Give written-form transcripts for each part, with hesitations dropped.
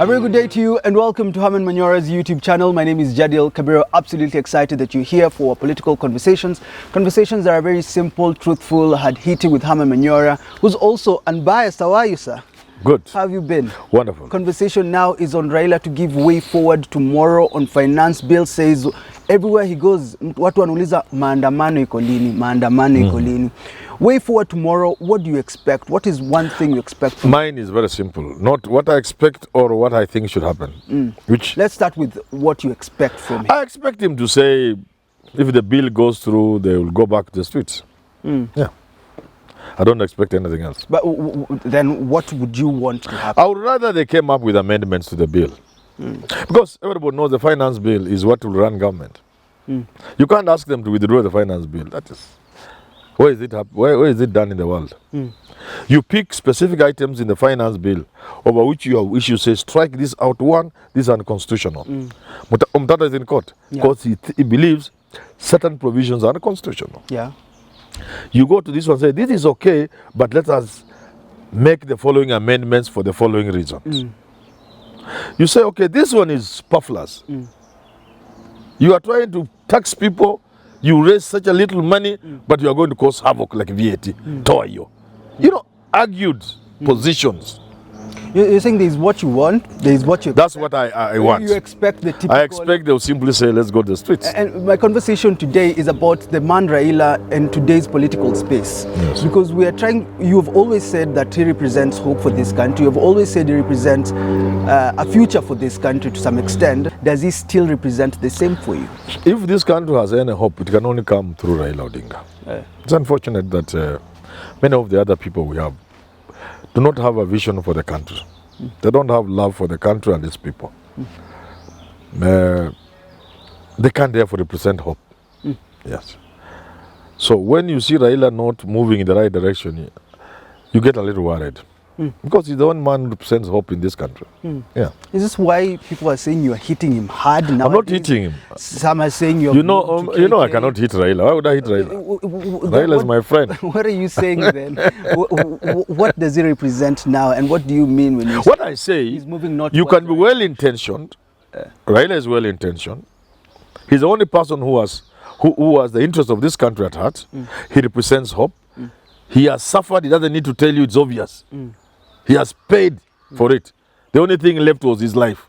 A very good day to you and welcome to Herman Manyora's YouTube channel. My name is Jadil Kabiro. Absolutely excited that you're here for political conversations. Conversations that are very simple, truthful, hard-hitting with Herman Manyora, who's also unbiased. How are you, sir? Good. How have you been? Wonderful. Conversation now is on Raila to give way forward tomorrow on finance bill. Says everywhere he goes, watu wanauliza maandamano iko lini, maandamano iko lini. Way forward tomorrow, what do you expect? What is one thing you expect from Mine is very simple. Not what I expect or what I think should happen. Let's start with what you expect from him. I expect him to say, if the bill goes through, they will go back to the streets. Yeah. I don't expect anything else. But then what would you want to happen? I would rather they came up with amendments to the bill. Because everybody knows the finance bill is what will run government. You can't ask them to withdraw the finance bill. That is... Where is it done in the world? You pick specific items in the finance bill over which you have issues, say strike this out one, this is unconstitutional. Mutata is in court because he believes certain provisions are unconstitutional. Yeah. You go to this one and say this is okay, but let us make the following amendments for the following reasons. You say, okay, this one is superfluous. You are trying to tax people. You raise such a little money, but you are going to cause havoc like VAT. Toyo. You know, argued positions. You're saying there is what you want, there is what you expect. That's what I want. You expect the typical... I expect they'll simply say, let's go to the streets. And my conversation today is about the man Raila and today's political space. Yes. Because we are trying, you have always said that he represents hope for this country. You have always said he represents a future for this country to some extent. Does he still represent the same for you? If this country has any hope, it can only come through Raila Odinga. It's unfortunate that many of the other people we have do not have a vision for the country. They don't have love for the country and its people. They can't therefore represent hope. Yes. So when you see Raila not moving in the right direction, you get a little worried. Because he's the one man who represents hope in this country. Yeah. Is this why people are saying you are hitting him hard now? I'm not hitting him. Some are saying you're... You know I cannot hit Raila. Why would I hit Raila? Raila is my friend. What are you saying then? What does he represent now, and what do you mean when you say... What I say, he's moving not you can be well-intentioned. Raila is well-intentioned. He's the only person who has the interest of this country at heart. He represents hope. He has suffered. He doesn't need to tell you. It's obvious. He has paid for it. The only thing left was his life.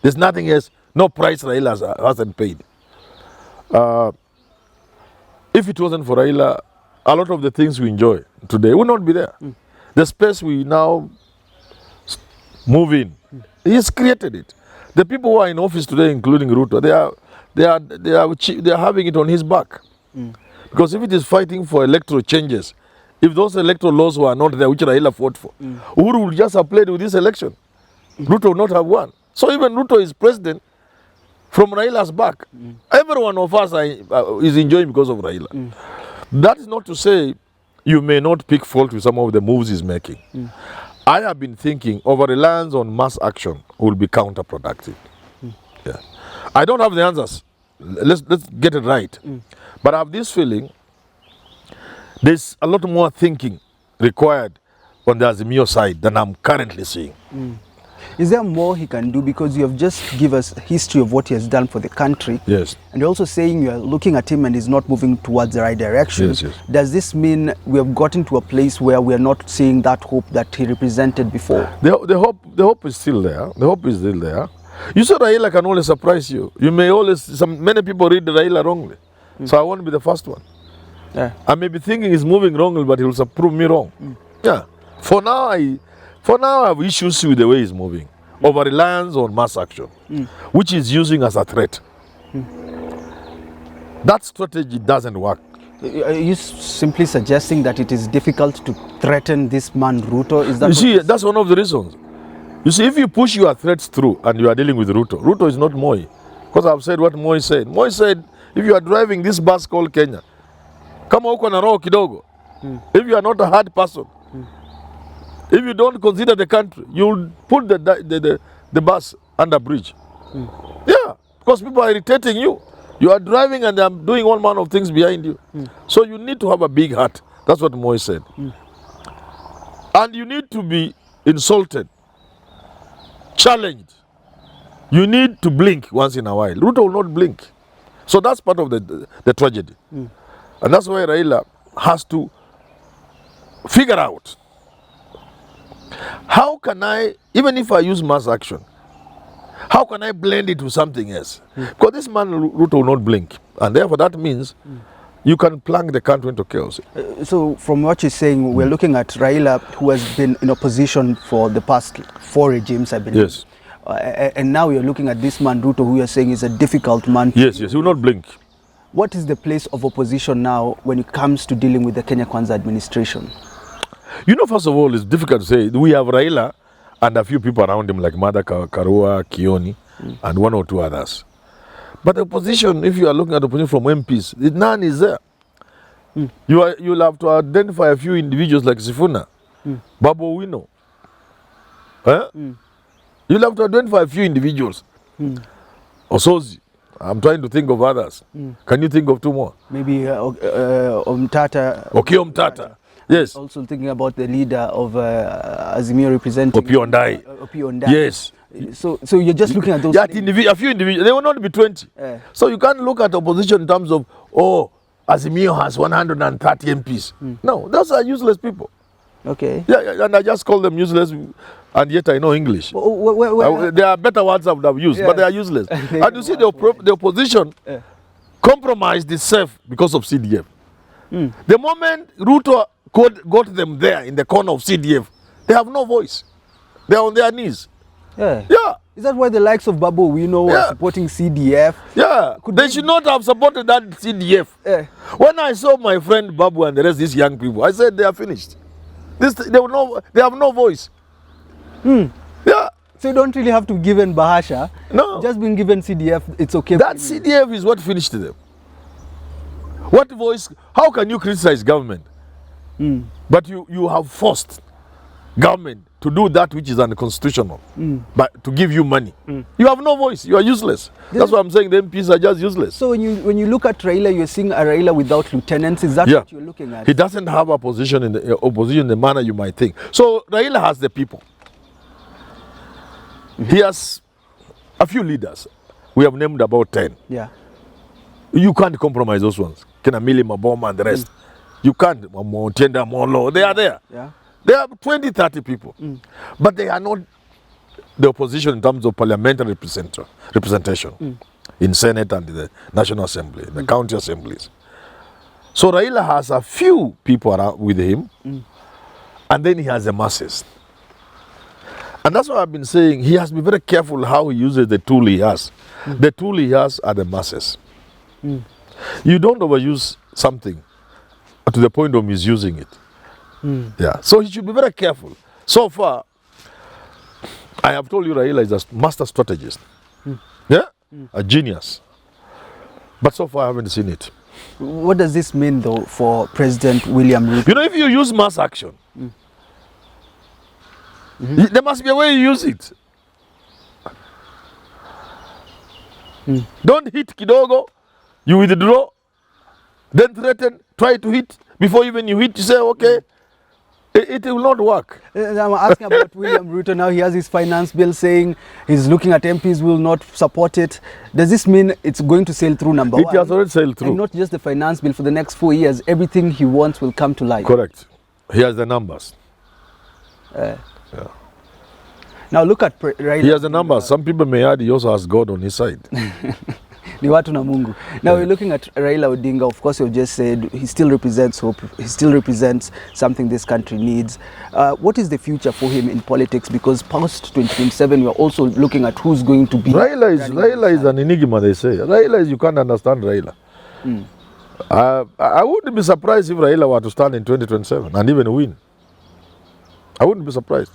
There's nothing else. No price Raila hasn't paid. If it wasn't for Raila, a lot of the things we enjoy today would not be there. The space we now move in, he has created it. The people who are in office today, including Ruto, they are having it on his back. Because if it is fighting for electoral changes, if those electoral laws were not there, which Raila fought for, Uhuru would just have played with this election. Ruto would not have won. So even Ruto is president from Raila's back. Every one of us is enjoying because of Raila. That is not to say you may not pick fault with some of the moves he's making. I have been thinking over-reliance on mass action will be counterproductive. Yeah. I don't have the answers. Let's get it right. But I have this feeling there's a lot more thinking required on the Azimio side than I'm currently seeing. Is there more he can do? Because you have just given us a history of what he has done for the country. Yes. And you're also saying you're looking at him and he's not moving towards the right direction. Yes, yes. Does this mean we have gotten to a place where we're not seeing that hope that he represented before? The hope is still there. The hope is still there. You said Raila can always surprise you. You may always, many people read Raila wrongly. So I won't be the first one. Yeah. I may be thinking he's moving wrongly, but he will prove me wrong. Yeah. For now, I have issues with the way he's moving. Over-reliance on mass action, which he's using as a threat. That strategy doesn't work. Are you simply suggesting that it is difficult to threaten this man Ruto? Is that you see, that's one of the reasons. You see, if you push your threats through and you are dealing with Ruto, Ruto is not Moi. Because I've said what Moi said. Moi said, if you are driving this bus called Kenya, kama uko na roho kidogo, if you are not a hard person, if you don't consider the country, you'll put the bus under bridge. Yeah, because people are irritating you. You are driving and they are doing all manner of things behind you. So you need to have a big heart. That's what Moi said. And you need to be insulted, challenged, You need to blink once in a while. Ruto will not blink. So that's part of the tragedy. And that's why Raila has to figure out, how can I, even if I use mass action, how can I blend it with something else? Because this man Ruto will not blink. And therefore that means you can plunge the country into chaos. So from what you're saying, we're looking at Raila, who has been in opposition for the past 4 regimes, I believe. Yes. And now you're looking at this man Ruto, who you're saying is a difficult man. Yes, he will not blink. What is the place of opposition now when it comes to dealing with the Kenya Kwanza administration? You know, first of all, it's difficult to say. We have Raila and a few people around him like Mada Karua, Kioni, and 1 or 2 others. But the opposition, if you are looking at the opposition from MPs, none is there. You'll have to identify a few individuals like Sifuna, Babu Wino. You'll have to identify a few individuals. Osozi. I'm trying to think of others. Can you think of 2 more? Maybe Omtata. Okay, Omtata. Yes. Also thinking about the leader of Azimio representing Opiondai. Opiondai. Yes. So you're just looking at those. Yeah, a few individuals. They will not be 20. So you can't look at opposition in terms of, oh, Azimio has 130 MPs. No, those are useless people. Okay. Yeah, and I just call them useless, and yet I know English. There are better words I would have used, but they are useless. And you see, the opposition compromised itself because of CDF. The moment Ruto got them there in the corner of CDF, they have no voice. They are on their knees. Yeah. Yeah. Is that why the likes of Babu Wino are supporting CDF? Yeah. They should not have supported that CDF. When I saw my friend Babu and the rest of these young people, I said they are finished. They have no voice. Yeah. So you don't really have to give in Bahasha. No. Just being given CDF, it's okay. That CDF is what finished them. What voice? How can you criticize government? But you have forced government to do that which is unconstitutional, but to give you money. You have no voice. You are useless. That's why I'm saying the MPs are just useless. So when you look at Raila, you're seeing a Raila without lieutenants. Is that what you're looking at? He doesn't have a position in the opposition in the manner you might think. So Raila has the people. He has a few leaders. We have named about 10. Yeah. You can't compromise those ones. Kenamili, Maboma, and the rest. You can't. Montenda, Molo, they are there. Yeah. There are 20, 30 people. But they are not the opposition in terms of parliamentary representation in Senate and the National Assembly, the county assemblies. So Raila has a few people around with him, and then he has the masses. And that's why I've been saying he has to be very careful how he uses the tool he has. The tool he has are the masses. You don't overuse something to the point of misusing it. Yeah, so he should be very careful. So far, I have told you Raila is a master strategist. Yeah, a genius. But so far I haven't seen it. What does this mean though for President William Ruto? You know, if you use mass action, there must be a way you use it. Don't hit kidogo, you withdraw, then threaten, try to hit. Before even you hit, you say, okay, it will not work. I'm asking about William Ruto now. He has his finance bill saying he's looking at MPs will not support it. Does this mean it's going to sail through, number one? It has already sailed through. And not just the finance bill. For the next 4 years, everything he wants will come to light. Correct. He has the numbers. Now look at Raila. He has the numbers. Some people may add he also has God on his side. Ni watu na Mungu. Now we're looking at Raila Odinga. Of course, you just said he still represents hope. He still represents something this country needs. What is the future for him in politics? Because post 2027, we're also looking at who's going to be. Raila is an enigma, they say. Raila is, you can't understand Raila. I wouldn't be surprised if Raila were to stand in 2027 and even win. I wouldn't be surprised.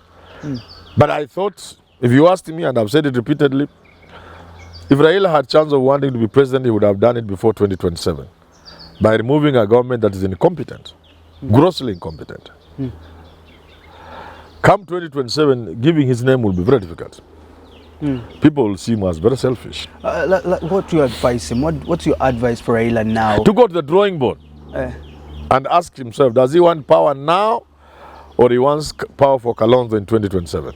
But I thought, if you asked me, and I've said it repeatedly, if Raila had chance of wanting to be president, he would have done it before 2027 by removing a government that is incompetent, grossly incompetent. Come 2027, giving his name will be very difficult. People will see him as very selfish. What do you advise him? What's your advice for Raila now? To go to the drawing board and ask himself, does he want power now or he wants power for Kalonzo in 2027?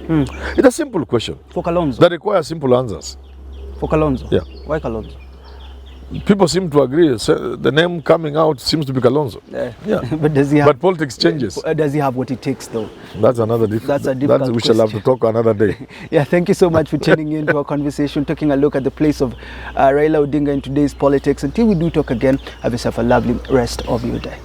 It's a simple question For Kalonzo. that requires simple answers. For Kalonzo. Yeah. Why Kalonzo? People seem to agree. So the name coming out seems to be Kalonzo. Yeah. But does he have? But politics changes. Does he have what it takes, though? That's another different. That's a difficult We shall have to talk another day. Yeah, thank you so much for tuning in to our conversation, taking a look at the place of Raila Odinga in today's politics. Until we do talk again, have yourself a lovely rest of your day.